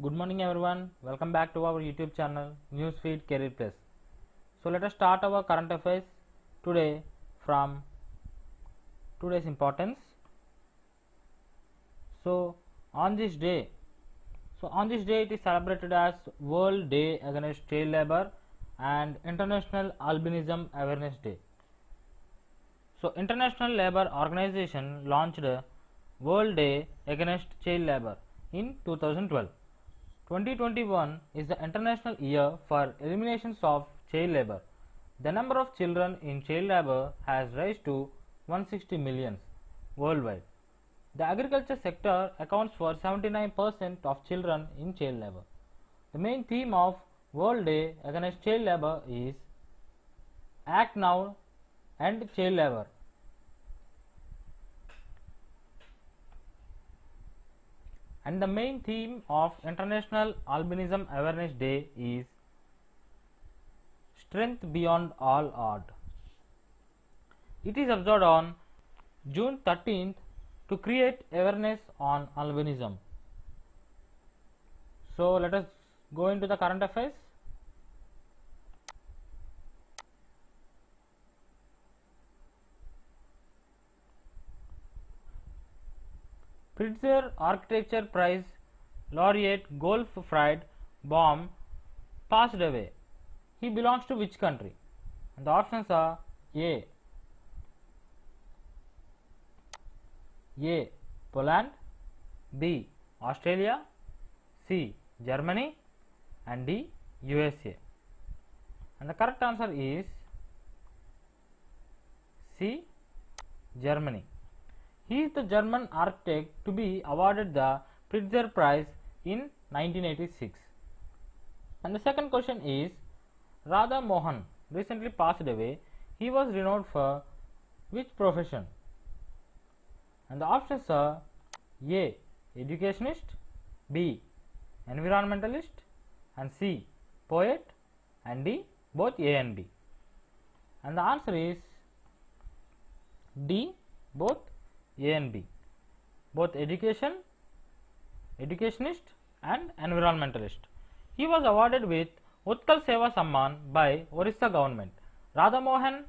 Good morning everyone. Welcome back to our YouTube channel Newsfeed Career Plus. So let us start our current affairs today from today's importance. So on this day it is celebrated as World Day Against Child Labor and International Albinism Awareness Day. So International Labour Organization launched World Day Against Child Labor in 2012. 2021 is the International Year for Elimination of Child Labor. The number of children in child labor has raised to 160 million worldwide. The agriculture sector accounts for 79% of children in child labor. The main theme of World Day Against Child Labor is Act Now, End Child Labor. And the main theme of International Albinism Awareness Day is Strength Beyond All Odds. It is observed on June 13th to create awareness on albinism. So let us go into the current affairs. Pritzker Architecture Prize laureate Gottfried Baum passed away. He belongs to which country? And the options are A. Poland, B. Australia, C. Germany, and D. USA. And the correct answer is C. Germany. He is the German architect to be awarded the Pritzker Prize in 1986. And the second question is Radha Mohan recently passed away. He was renowned for which profession? And the options are A. Educationist, B. Environmentalist, and C. Poet, and D. Both A and B. And the answer is D. Both A and B. Both educationist and environmentalist. He was awarded with Utkal Seva Samman by Orissa government. Radha Mohan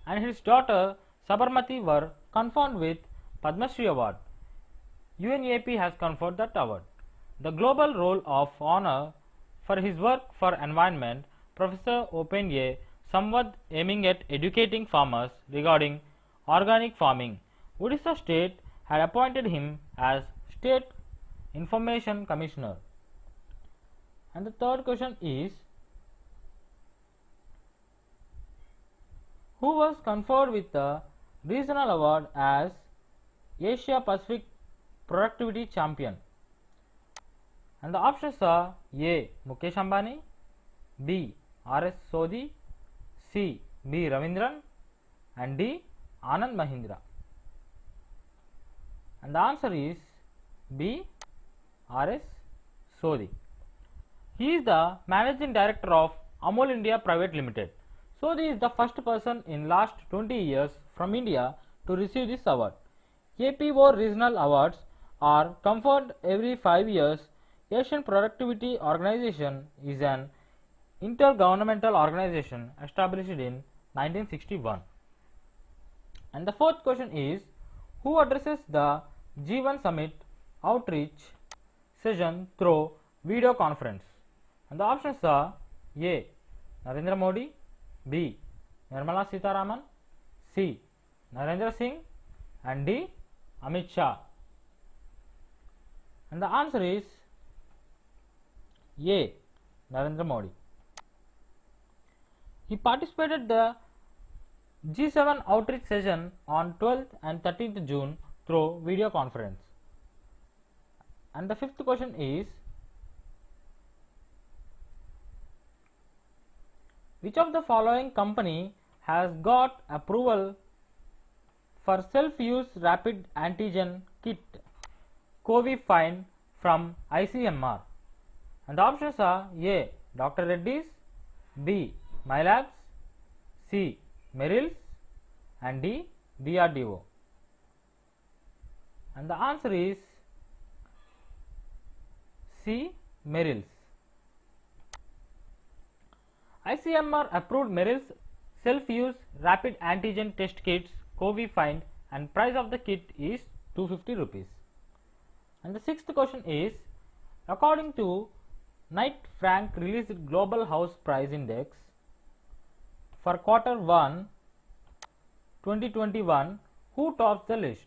and his daughter Sabarmati were conferred with Padma Shri Award. UNEP has conferred that award. The global role of honor for his work for environment, Professor opened a samvad aiming at educating farmers regarding organic farming. Odisha State had appointed him as State Information Commissioner. And the third question is who was conferred with the regional award as Asia Pacific Productivity Champion? And the options are A. Mukesh Ambani, B. R.S. Sodhi, C. B. Ravindran, and D. Anand Mahindra. And the answer is B. R.S. Sodhi. He is the Managing Director of Amul India Private Limited. Sodhi is the first person in last 20 years from India to receive this award. APO regional awards are conferred every 5 years. Asian Productivity Organization is an intergovernmental organization established in 1961. And the fourth question is who addresses the G1 Summit outreach session through video conference? And the options are A. Narendra Modi, B. Nirmala Sitharaman, C. Narendra Singh, and D. Amit Shah. And the answer is A. Narendra Modi. He participated the G7 outreach session on 12th and 13th June through video conference. And the fifth question is which of the following company has got approval for self-use rapid antigen kit COVID-5 from ICMR? And the options are A. Dr. Reddy's, B. Mylabs, C. Merrill's, and D. DRDO. And the answer is C. Merrill's. ICMR approved Merrill's self-use rapid antigen test kits COVID find, and price of the kit is 250 rupees. And the sixth question is, according to Knight Frank released Global House Price Index for Q1 2021, who tops the list?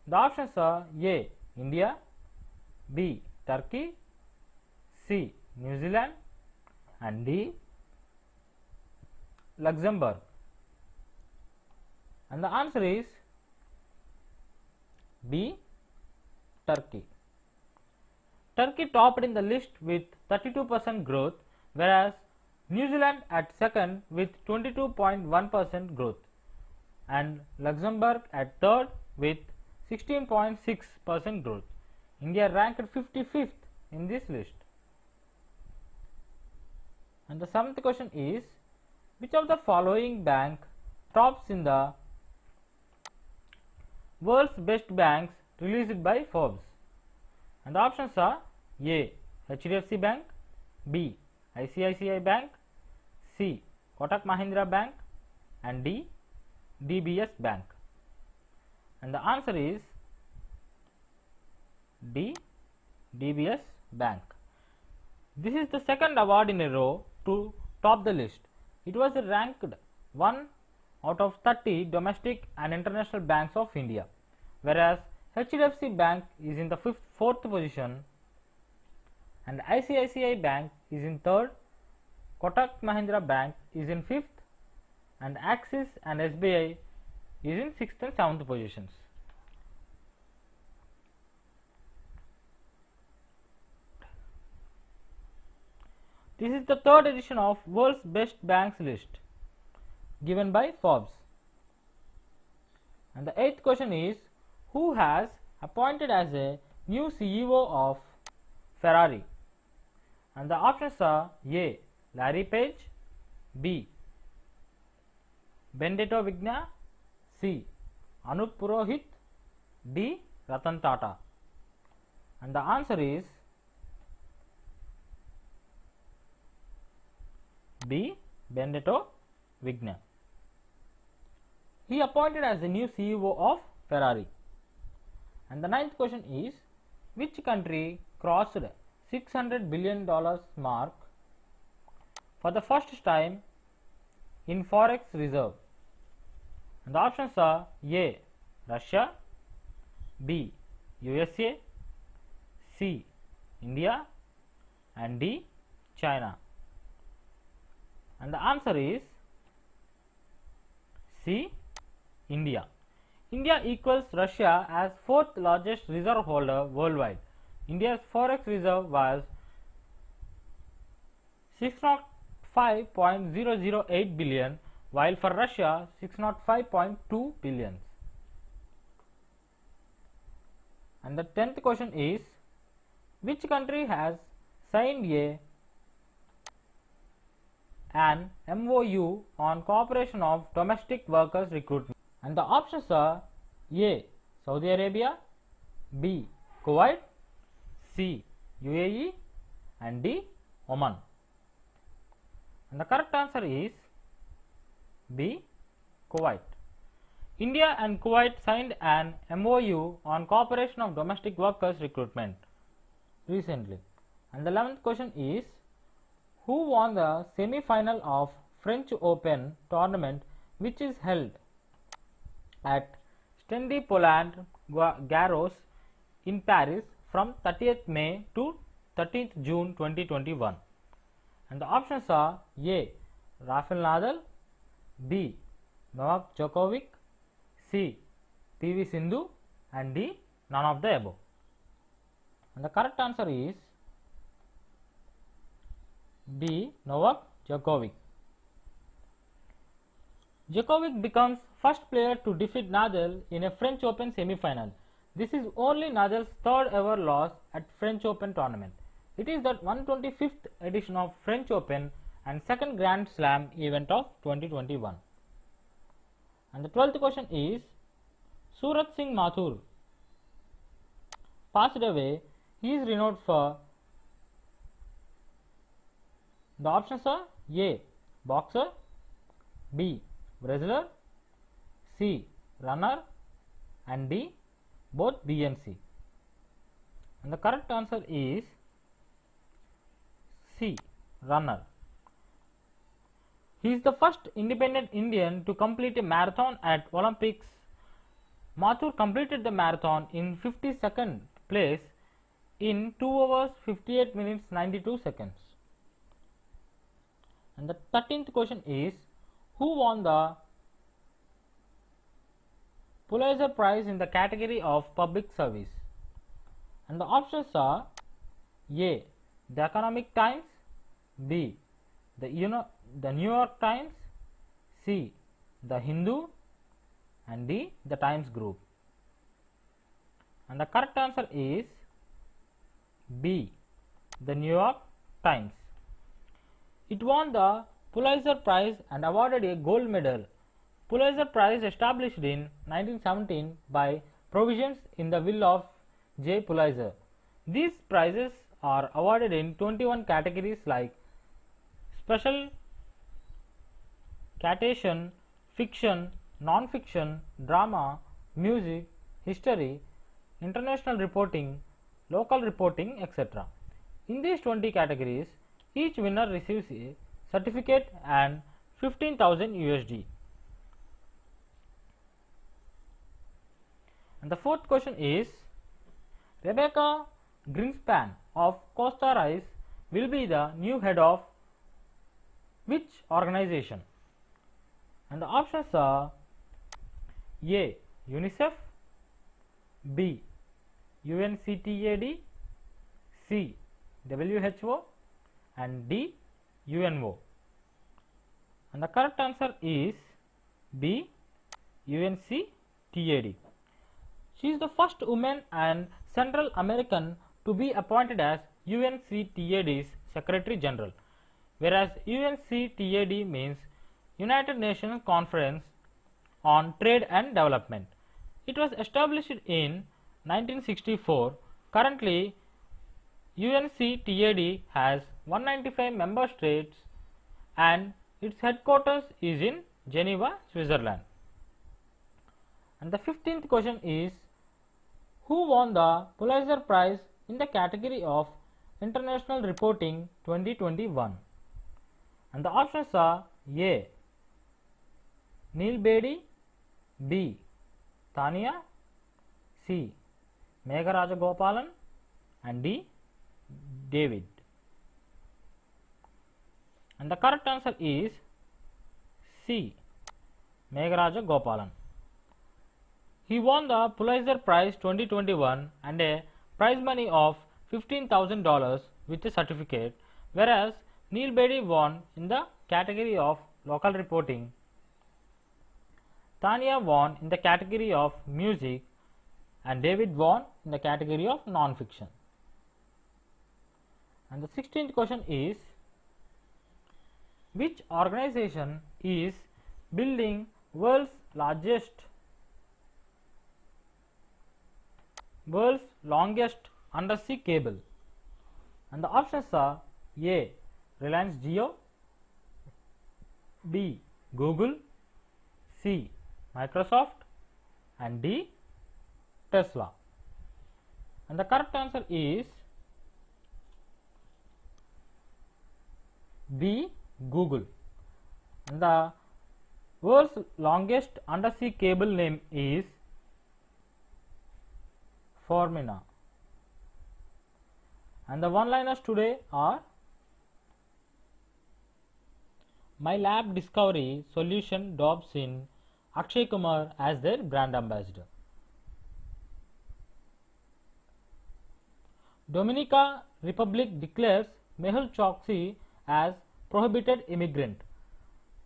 The options are A. India, B. Turkey, C. New Zealand, and D. Luxembourg. And the answer is B. Turkey. Turkey topped in the list with 32% growth, whereas New Zealand at second with 22.1% growth, and Luxembourg at third with 16.6% growth. India ranked 55th in this list. And the seventh question is, which of the following bank tops in the world's best banks released by Forbes? And the options are A. HDFC Bank, B. ICICI Bank, C. Kotak Mahindra Bank, and D. DBS Bank. And the answer is D. DBS Bank. This is the second award in a row to top the list. It was ranked 1 out of 30 domestic and international banks of India, whereas HDFC Bank is in the fourth position, and ICICI Bank is in third, Kotak Mahindra Bank is in fifth, and Axis and SBI is in sixth and seventh positions. This is the third edition of World's Best Banks list given by Forbes. And the eighth question is, who has appointed as a new CEO of Ferrari? And the options are A. Larry Page, B. Benedetto Vigna, C. Anup Purohit, D. Ratan Tata. And the answer is B. Benedetto Vigna. He appointed as the new CEO of Ferrari. And the ninth question is, which country crossed $600 billion mark for the first time in Forex reserve? And the options are A. Russia, B. USA, C. India, and D. China. And the answer is C. India. India equals Russia as fourth largest reserve holder worldwide. India's forex reserve was 605.008 billion, while for Russia 605.2 billion. And the 10th question is, which country has signed an MOU on cooperation of domestic workers recruitment? And the options are A. Saudi Arabia, B. Kuwait, C. UAE, and D. Oman. And the correct answer is B. Kuwait. India and Kuwait signed an MOU on cooperation of domestic workers recruitment recently. And the 11th question is, who won the semi-final of French Open tournament, which is held at Stade Roland Garros in Paris from 30th May to 13th June 2021? And the options are A. Rafael Nadal, B. Novak Djokovic, C. PV Sindhu, and D. None of the above. And the correct answer is D. Novak Djokovic. Djokovic becomes first player to defeat Nadal in a French Open semi-final. This is only Nadal's third ever loss at French Open tournament. It is the 125th edition of French Open and second Grand Slam event of 2021. And the 12th question is, Surat Singh Mathur passed away. He is renowned for The options are A. Boxer, B. Wrestler, C. Runner, and D. Both B and C. And the correct answer is C. Runner. He is the first independent Indian to complete a marathon at Olympics. Mathur completed the marathon in 52nd place in 2 hours 58 minutes 92 seconds. And the 13th question is, who won the Pulitzer Prize in the category of public service? And the options are A. The Economic Times, B. The New York Times, C. The Hindu, and D. The Times Group. And the correct answer is B. The New York Times. It won the Pulitzer Prize and awarded a gold medal. Pulitzer Prize established in 1917 by provisions in the will of J. Pulitzer. These prizes are awarded in 21 categories like special citation, fiction, non-fiction, drama, music, history, international reporting, local reporting, etc. In these 20 categories, each winner receives a certificate and 15,000 USD. And the fourth question is, Rebecca Greenspan of Costa Rica will be the new head of which organization? And the options are A. UNICEF, B. UNCTAD, C. WHO, and D. UNO. And the correct answer is B. UNCTAD. She is the first woman and Central American to be appointed as UNCTAD's Secretary General, whereas UNCTAD means United Nations Conference on Trade and Development. It was established in 1964. Currently, UNCTAD has 195 member states and its headquarters is in Geneva, Switzerland. And the 15th question is, who won the Pulitzer Prize in the category of International Reporting 2021? And the options are A. Neil Beatty, B. Tania, C. Megharaja Gopalan, and D. David. And the correct answer is C. Megharaja Gopalan. He won the Pulitzer Prize 2021 and a prize money of $15,000 with a certificate, whereas Neil Beatty won in the category of local reporting. Tania won in the category of music, and David won in the category of non-fiction. And the 16th question is, which organization is building world's longest undersea cable? And the options are A. Reliance Jio, B. Google, C. Microsoft, and D. Tesla. And the correct answer is B. Google. And the world's longest undersea cable name is Formina. And the one-liners today are: My lab discovery solution dobs in Akshay Kumar as their brand ambassador. Dominica Republic declares Mehul Choksi as prohibited immigrant.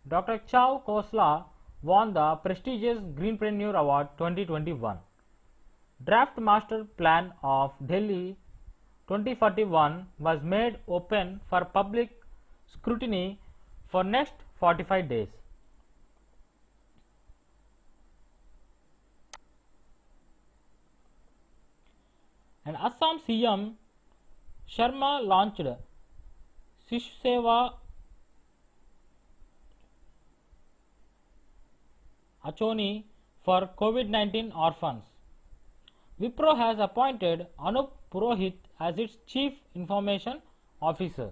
Dr. Chow Khosla won the prestigious Greenpreneur Award 2021. Draft Master Plan of Delhi 2041 was made open for public scrutiny for next 45 days. And Assam CM Sharma launched Shiv Seva Achoni for COVID-19 orphans. Wipro has appointed Anup Purohit as its Chief Information Officer.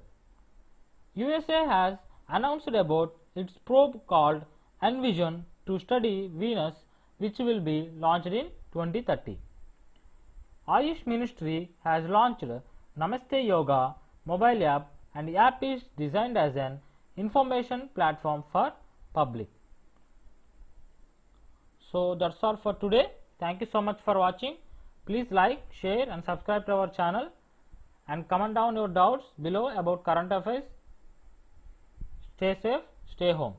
USA has announced about its probe called Envision to study Venus, which will be launched in 2030. Ayush Ministry has launched Namaste Yoga mobile app, and the app is designed as an information platform for public. So that's all for today. Thank you so much for watching. Please like, share and subscribe to our channel and comment down your doubts below about current affairs. Stay safe, stay home.